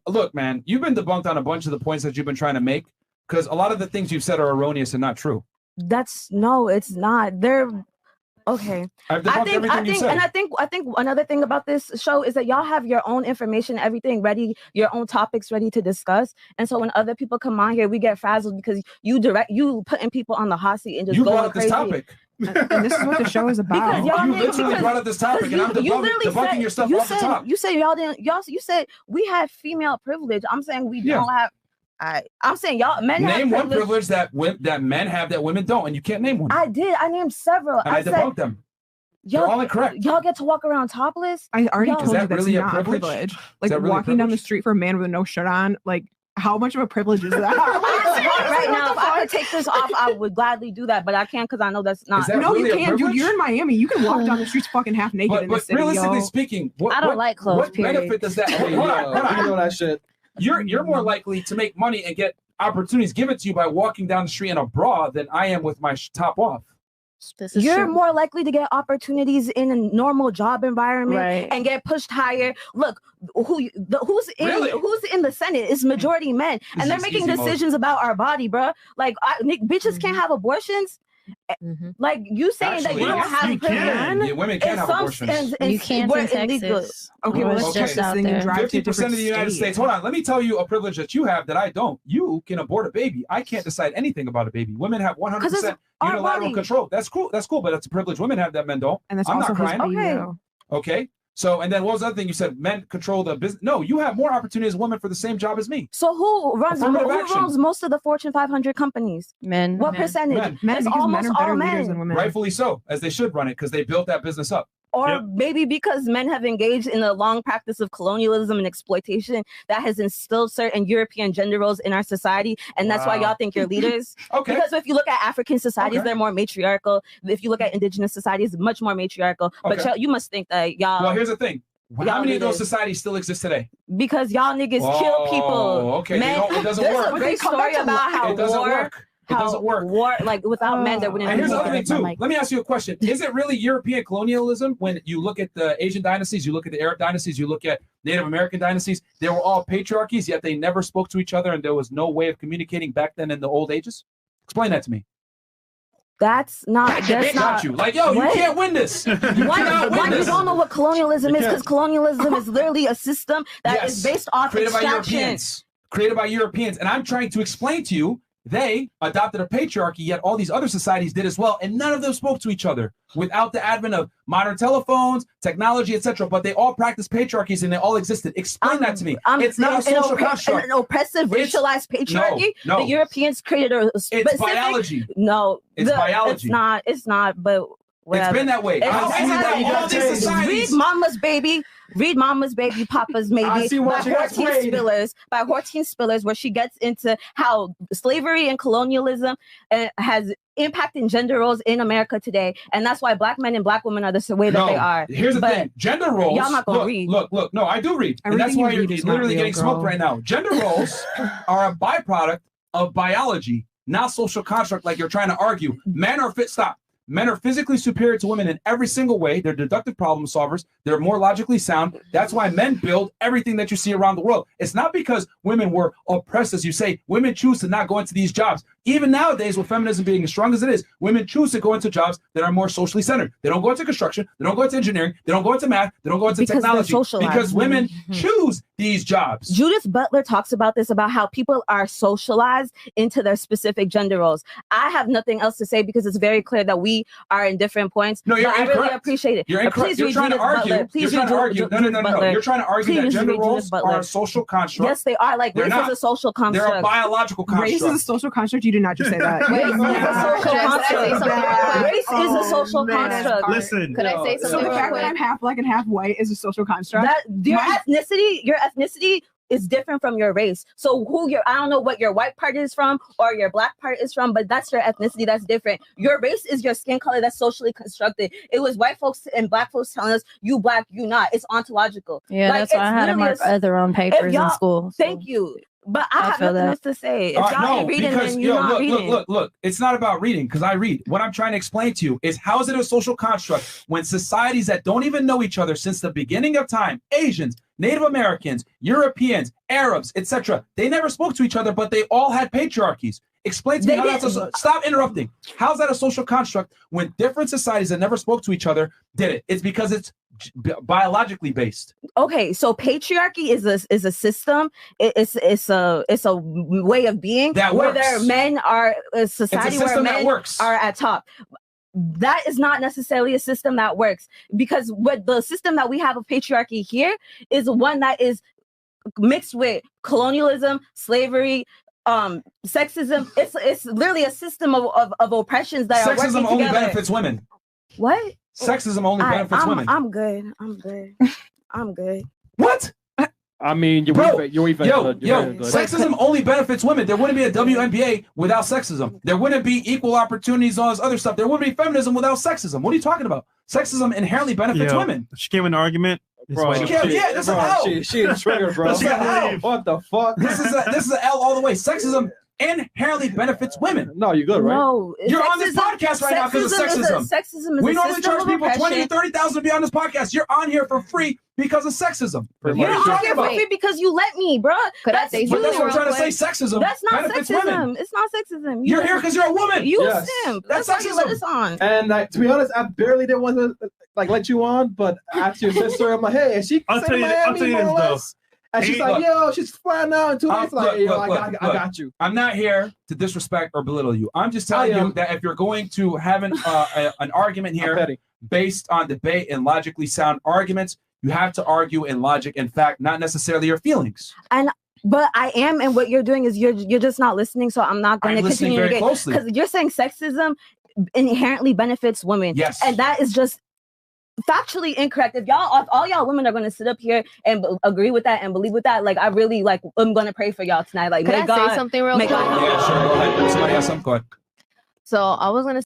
look, man, you've been debunked on a bunch of the points that you've been trying to make because a lot of the things you've said are erroneous and not true. No, it's not. They're okay. I think another thing about this show is that y'all have your own information, everything ready, your own topics ready to discuss. And so when other people come on here, we get frazzled because you putting people on the hot seat and just you going brought up crazy. This topic. And this is what the show is about. You literally brought up this topic, and I'm debunking your stuff off the top. You said you said we had female privilege. I'm saying we don't have. I'm saying y'all men name have one privilege that men have that women don't, and you can't name one. I did. I named several. And I debunked them. They're all incorrect. Y'all get to walk around topless. I already told you that's really not a privilege. Like really walking down the street for a man with no shirt on, like how much of a privilege is that? Right now, if I could take this off, I would gladly do that, but I can't because I know that's not. No, really you can't, dude. You're in Miami. You can walk down the streets fucking half naked in the city. Realistically speaking, I don't like clothes. What benefit does that? Hold on. You know that shit. You're more likely to make money and get opportunities given to you by walking down the street in a bra than I am with my top off. You're more likely to get opportunities in a normal job environment and get pushed higher. Look, who's in the Senate is majority men, and they're making decisions about our body, bro. Like, bitches can't have abortions. Like you saying that you don't have privilege. Women can have abortions. You can't in Texas. Okay, well, let's just this thing and drive to 50% of the United States. Hold on, let me tell you a privilege that you have that I don't. You can abort a baby. I can't decide anything about a baby. Women have 100% unilateral control. That's cool, but that's a privilege women have that men don't. And that's I'm also not crying. Okay. So, and then what was the other thing you said? Men control the business. No, you have more opportunities as women for the same job as me. So who runs most of the Fortune 500 companies? Men. What percentage? Men, it's almost all men. Than women. Rightfully so, as they should run it because they built that business up. Or maybe because men have engaged in a long practice of colonialism and exploitation that has instilled certain European gender roles in our society. And that's why y'all think you're leaders. Okay. Because if you look at African societies, they're more matriarchal. If you look at indigenous societies, much more matriarchal. But you must think that y'all... Well, here's the thing. How many of those societies still exist today? Because y'all niggas kill people. Okay, man, it doesn't there's work. a great story about how it doesn't work. It doesn't work. War, like without men, there wouldn't. And here's the other thing too. Let me ask you a question: is it really European colonialism when you look at the Asian dynasties, you look at the Arab dynasties, you look at Native American dynasties? They were all patriarchies, yet they never spoke to each other, and there was no way of communicating back then in the old ages. Explain that to me. That's not. That's not you. Like, yo, you can't win this. You don't know what colonialism is because colonialism is literally a system that is based off extraction. Created by Europeans, and I'm trying to explain to you. They adopted a patriarchy, yet all these other societies did as well, and none of them spoke to each other without the advent of modern telephones, technology, etc. But they all practiced patriarchies, and they all existed. Explain that to me. It's not a social construct. An oppressive, racialized patriarchy. No. The Europeans created a specific... It's biology. No, it's biology. It's not. But whatever. It's been that way. Read Mama's Baby. Read Mama's Baby, Papa's Maybe by Hortense Spillers, where she gets into how slavery and colonialism has impacted gender roles in America today. And that's why black men and black women are the way that they are. Here's the thing. Gender roles. Y'all not going to read. Look. No, I do read. And that's why you're literally getting smoked right now. Gender roles are a byproduct of biology, not social construct like you're trying to argue. Men are Men are physically superior to women in every single way. They're deductive problem solvers. They're more logically sound. That's why men build everything that you see around the world. It's not because women were oppressed, as you say. Women choose to not go into these jobs. Even nowadays, with feminism being as strong as it is, women choose to go into jobs that are more socially centered. They don't go into construction. They don't go into engineering. They don't go into math. They don't go into technology. Because women choose these jobs. Judith Butler talks about this, about how people are socialized into their specific gender roles. I have nothing else to say because it's very clear that we are in different points. No, you're incorrect. I really appreciate it. You're incorrect. You're trying to argue. No. You're trying to argue that gender roles are a social construct. Yes, they are. Like, race is a social construct. They're a biological construct. Race is a social construct. You did not just say that. Race is a social construct. Listen. Could I say something? So the fact that I'm half black and half white is a social construct. Your ethnicity is different from your race. So I don't know what your white part is from or your black part is from, but that's your ethnicity. That's different. Your race is your skin color. That's socially constructed. It was white folks and black folks telling us, you black, you not. It's ontological. Yeah, that's why I had to mark their own papers in school. Thank you. But I have nothing else to say. If y'all ain't reading, then you're not reading. Look. It's not about reading because I read. What I'm trying to explain to you is how is it a social construct when societies that don't even know each other since the beginning of time, Asians, Native Americans, Europeans, Arabs, etc., they never spoke to each other, but they all had patriarchies. Explain to me how that's stop interrupting. How's that a social construct when different societies that never spoke to each other did it? It's because it's biologically based. Okay, so patriarchy is a system. It's a way of being that where works. Men are a society where men are at top. That is not necessarily a system that works because what the system that we have of patriarchy here is one that is mixed with colonialism, slavery, sexism. It's literally a system of oppressions that are working together. Sexism only benefits women. What? Sexism only benefits women. I'm good. What? I mean, you're sexism only benefits women. There wouldn't be a WNBA without sexism. There wouldn't be equal opportunities, all this other stuff. There wouldn't be feminism without sexism. What are you talking about? Sexism inherently benefits women. She gave an argument. Bro, that's an L. She is triggered, bro. What the fuck? This is an L all the way. Sexism inherently benefits women. No, you're good, right? No, you're on this podcast right now because of sexism. Sexism is we normally charge people 20 to 30,000 to be on this podcast. You're on here for free because of sexism. You're on here for free because you let me, bro. That's what I'm trying to say. Sexism. That's not benefits sexism. Women. It's not sexism. You're here because you're a woman. You simp. That's why you let us on. And to be honest, I barely didn't want to let you on, but after your sister, I'm like, hey, and she I'll tell you this though. And she's like, yo, she's flying out in 2 days. Like, yo, I got you. I'm not here to disrespect or belittle you. I'm just telling you that if you're going to have an argument here based on debate and logically sound arguments, you have to argue in logic and fact, not necessarily your feelings. But I am, and what you're doing is you're just not listening. So I'm not going to continue very closely because you're saying sexism inherently benefits women. Yes, and that is just factually incorrect. If all y'all women are going to sit up here and agree with that and believe with that, like I really I'm going to pray for y'all tonight. Like, Could I say something real quick? Yeah, sure. Go ahead. Somebody has something. Go ahead. So I was going to